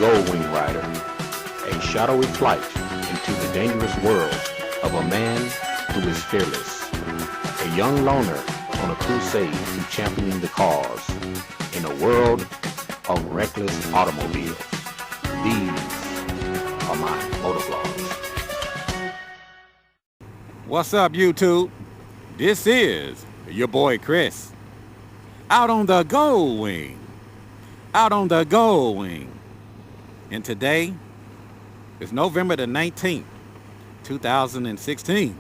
Goldwing rider, a shadowy flight into the dangerous world of a man who is fearless, a young loner on a crusade to championing the cause in a world of reckless automobiles. These are my motovlogs. What's up, YouTube? This is your boy Chris, out on the Goldwing. And today is November the 19th, 2016.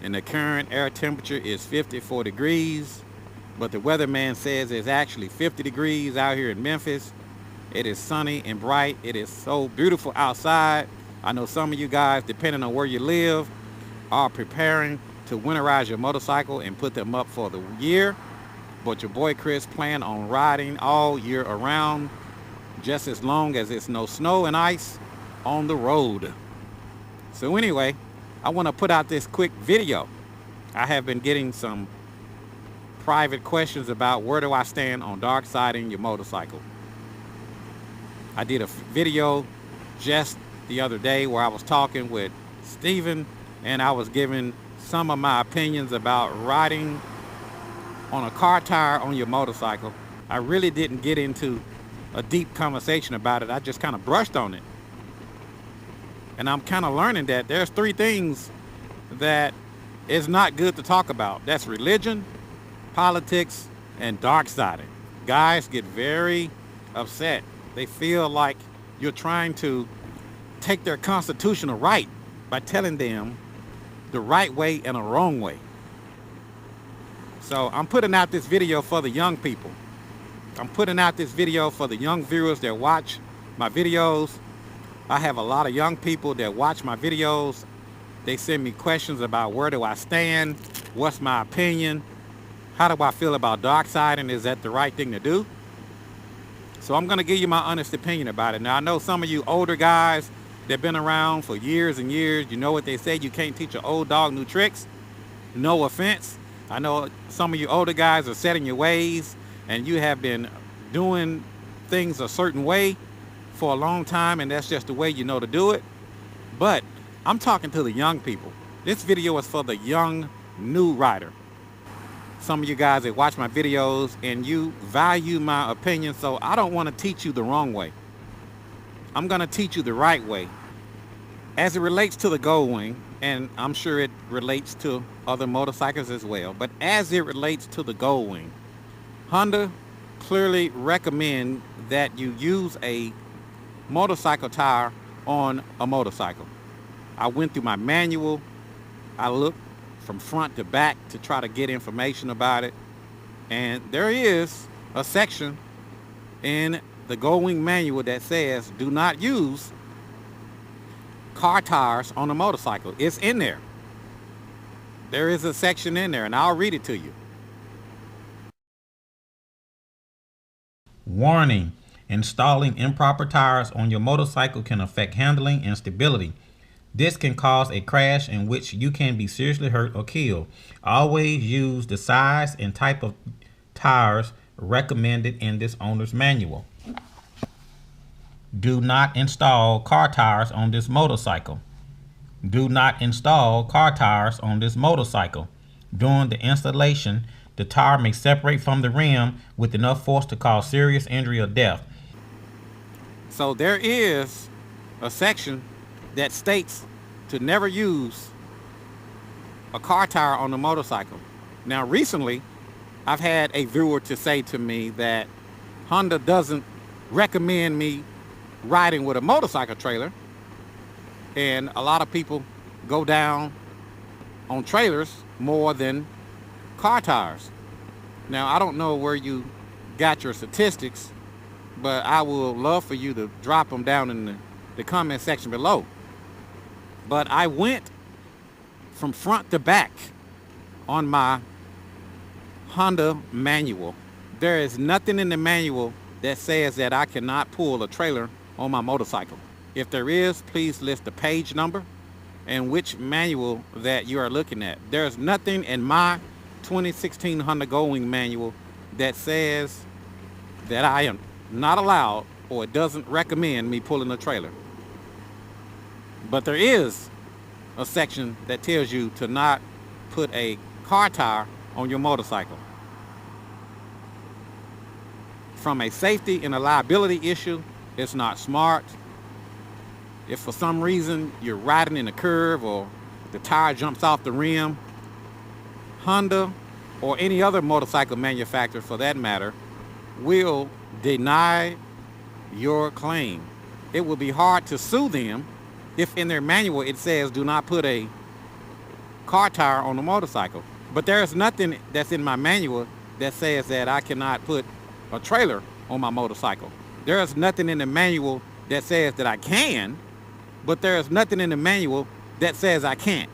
And the current air temperature is 54 degrees. But the weatherman says it's actually 50 degrees out here in Memphis. It is sunny and bright. It is so beautiful outside. I know some of you guys, depending on where you live, are preparing to winterize your motorcycle and put them up for the year. But your boy Chris plan on riding all year around, just as long as it's no snow and ice on the road. So anyway, I want to put out this quick video. I have been getting some private questions about where do I stand on DarkSiding your motorcycle. I did a video just the other day where I was talking with Steven and I was giving some of my opinions about riding on a car tire on your motorcycle. I really didn't get into a deep conversation about it. I just kind of brushed on it. And I'm kind of learning that there's three things that is not good to talk about. That's religion, politics, and DarkSiding. Guys get very upset. They feel like you're trying to take their constitutional right by telling them the right way and a wrong way. So I'm putting out this video for the young people. I'm putting out this video for the young viewers that watch my videos. I have a lot of young people that watch my videos. They send me questions about where do I stand, what's my opinion, how do I feel about DarkSiding, is that the right thing to do? So I'm gonna give you my honest opinion about it. Now I know some of you older guys that have been around for years and years, you know what they say, you can't teach an old dog new tricks. No offense. I know some of you older guys are set in your ways and you have been doing things a certain way for a long time and that's just the way you know to do it. But I'm talking to the young people. This video is for the young new rider. Some of you guys that watch my videos and you value my opinion, so I don't want to teach you the wrong way. I'm going to teach you the right way. As it relates to the Goldwing, and I'm sure it relates to other motorcycles as well, but as it relates to the Goldwing, Honda clearly recommend that you use a motorcycle tire on a motorcycle. I went through my manual. I looked from front to back to try to get information about it. And there is a section in the Goldwing manual that says do not use car tires on a motorcycle. It's in there. There is a section in there and I'll read it to you. Warning: installing improper tires on your motorcycle can affect handling and stability. This can cause a crash in which you can be seriously hurt or killed. Always use the size and type of tires recommended in this owner's manual. Do not install car tires on this motorcycle. Do not install car tires on this motorcycle. During the installation, the tire may separate from the rim with enough force to cause serious injury or death. So there is a section that states to never use a car tire on a motorcycle. Now recently, I've had a viewer to say to me that Honda doesn't recommend me riding with a motorcycle trailer, and a lot of people go down on trailers more than car tires. Now I don't know where you got your statistics, but I would love for you to drop them down in the comment section below. But I went from front to back on my Honda manual. There is nothing in the manual that says that I cannot pull a trailer on my motorcycle. If there is, please list the page number and which manual that you are looking at. There's nothing in my 2016 Honda Goldwing manual that says that I am not allowed or it doesn't recommend me pulling a trailer. But there is a section that tells you to not put a car tire on your motorcycle. From a safety and a liability issue, it's not smart. If for some reason you're riding in a curve or the tire jumps off the rim, Honda or any other motorcycle manufacturer for that matter will deny your claim. It will be hard to sue them if in their manual it says do not put a car tire on the motorcycle. But there's nothing that's in my manual that says that I cannot put a trailer on my motorcycle. There's nothing in the manual that says that I can, but there's nothing in the manual that says I can't.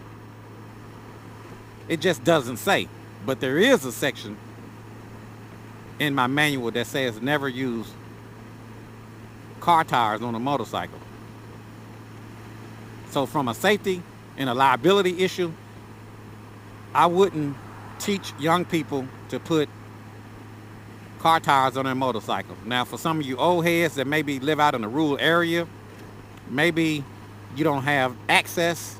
It just doesn't say. But there is a section in my manual that says never use car tires on a motorcycle. So from a safety and a liability issue, I wouldn't teach young people to put car tires on their motorcycle. Now, for some of you old heads that maybe live out in a rural area, maybe you don't have access,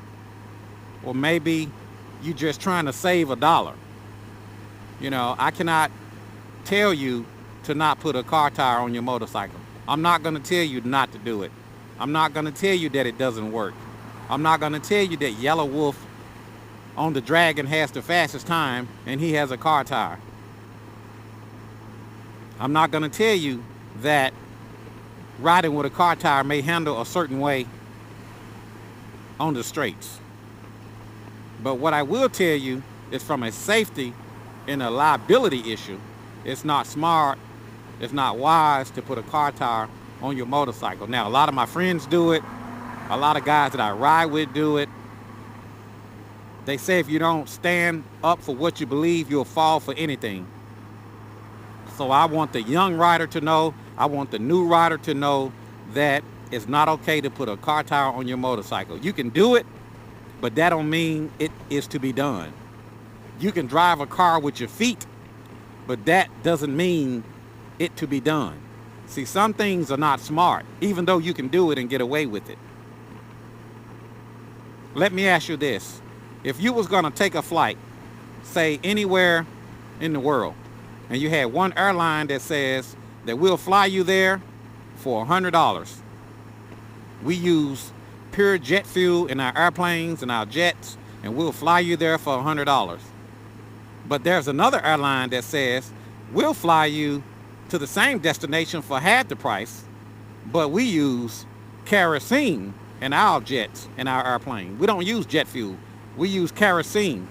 or maybe you're just trying to save $1. You know, I cannot tell you to not put a car tire on your motorcycle. I'm not going to tell you not to do it. I'm not going to tell you that it doesn't work. I'm not going to tell you that Yellow Wolf on the Dragon has the fastest time and he has a car tire. I'm not going to tell you that riding with a car tire may handle a certain way on the straights. But what I will tell you is from a safety and a liability issue, it's not smart, it's not wise to put a car tire on your motorcycle. Now, a lot of my friends do it. A lot of guys that I ride with do it. They say if you don't stand up for what you believe, you'll fall for anything. So I want the young rider to know, I want the new rider to know that it's not okay to put a car tire on your motorcycle. You can do it, but that don't mean it is to be done. You can drive a car with your feet, but that doesn't mean it to be done. See, some things are not smart, even though you can do it and get away with it. Let me ask you this. If you was gonna take a flight, say anywhere in the world, and you had one airline that says that we'll fly you there for $100. We use pure jet fuel in our airplanes and our jets, and we'll fly you there for $100. But there's another airline that says we'll fly you to the same destination for half the price, but we use kerosene in our jets and our airplane. We don't use jet fuel. We use kerosene.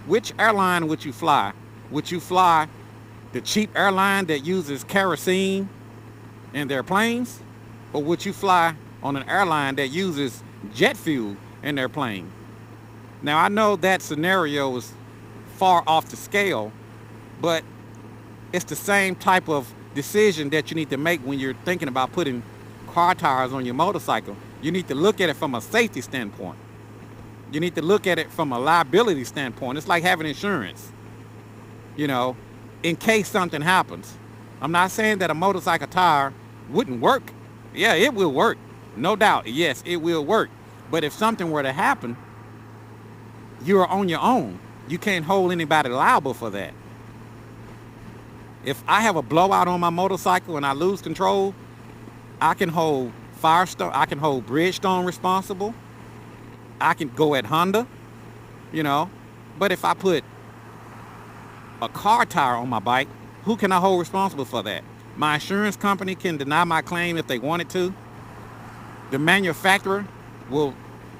Which airline would you fly? Would you fly the cheap airline that uses kerosene in their planes? Or would you fly on an airline that uses jet fuel in their plane? Now, I know that scenario is far off the scale, but it's the same type of decision that you need to make when you're thinking about putting car tires on your motorcycle. You need to look at it from a safety standpoint. You need to look at it from a liability standpoint. It's like having insurance, you know, in case something happens. I'm not saying that a motorcycle tire wouldn't work. Yeah, it will work. No doubt. Yes, it will work. But if something were to happen, you are on your own. You can't hold anybody liable for that. If I have a blowout on my motorcycle and I lose control, I can hold Firestone, I can hold Bridgestone responsible. I can go at Honda, you know. But if I put a car tire on my bike, who can I hold responsible for that? My insurance company can deny my claim if they wanted to. The manufacturer will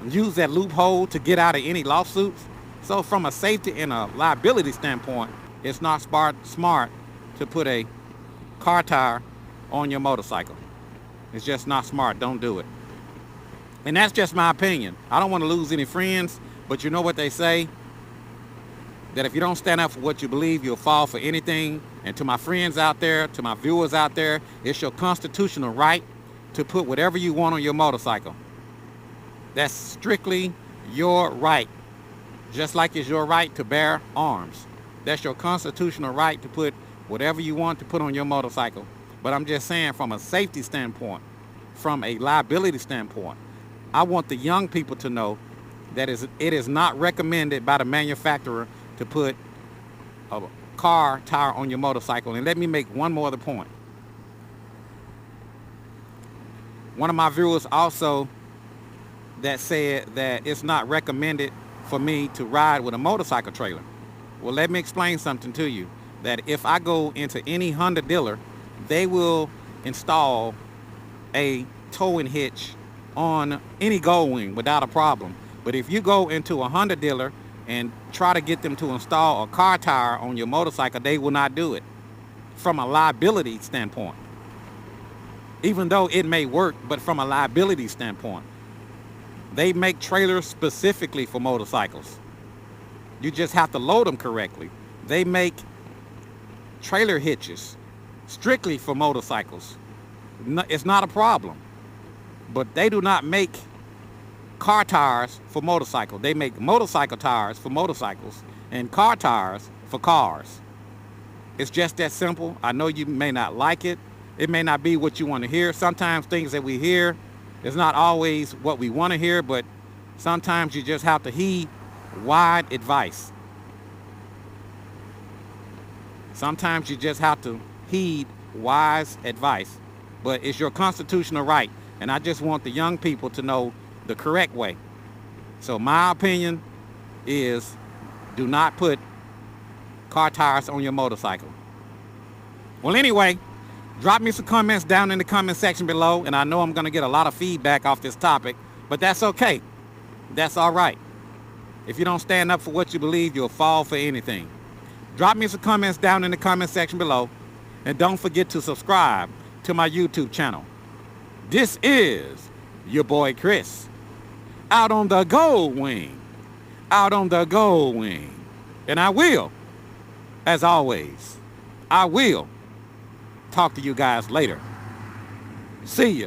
use that loophole to get out of any lawsuits. So from a safety and a liability standpoint, it's not smart to put a car tire on your motorcycle. It's just not smart. Don't do it. And that's just my opinion. I don't want to lose any friends, but you know what they say? That if you don't stand up for what you believe, you'll fall for anything. And to my friends out there, to my viewers out there, it's your constitutional right to put whatever you want on your motorcycle. That's strictly your right. Just like it's your right to bear arms. That's your constitutional right to put whatever you want to put on your motorcycle. But I'm just saying, from a safety standpoint, from a liability standpoint, I want the young people to know that it is not recommended by the manufacturer to put a car tire on your motorcycle. And let me make one more other point. One of my viewers also that said that it's not recommended for me to ride with a motorcycle trailer. Well, let me explain something to you. That if I go into any Honda dealer, they will install a towing hitch on any Goldwing without a problem. But if you go into a Honda dealer and try to get them to install a car tire on your motorcycle, they will not do it from a liability standpoint. Even though it may work, but from a liability standpoint, they make trailers specifically for motorcycles. You just have to load them correctly. They make trailer hitches strictly for motorcycles. It's not a problem. But they do not make car tires for motorcycles. They make motorcycle tires for motorcycles and car tires for cars. It's just that simple. I know you may not like it. It may not be what you want to hear. Sometimes things that we hear is not always what we want to hear, but sometimes you just have to heed wise advice. Sometimes you just have to heed wise advice. But it's your constitutional right. And I just want the young people to know the correct way. So my opinion is, do not put car tires on your motorcycle. Well, anyway, drop me some comments down in the comment section below. And I know I'm going to get a lot of feedback off this topic, but that's okay. That's all right. If you don't stand up for what you believe, you'll fall for anything. Drop me some comments down in the comment section below. And don't forget to subscribe to my YouTube channel. This is your boy Chris, out on the Goldwing, out on the Goldwing. And I will, as always, I will talk to you guys later. See ya.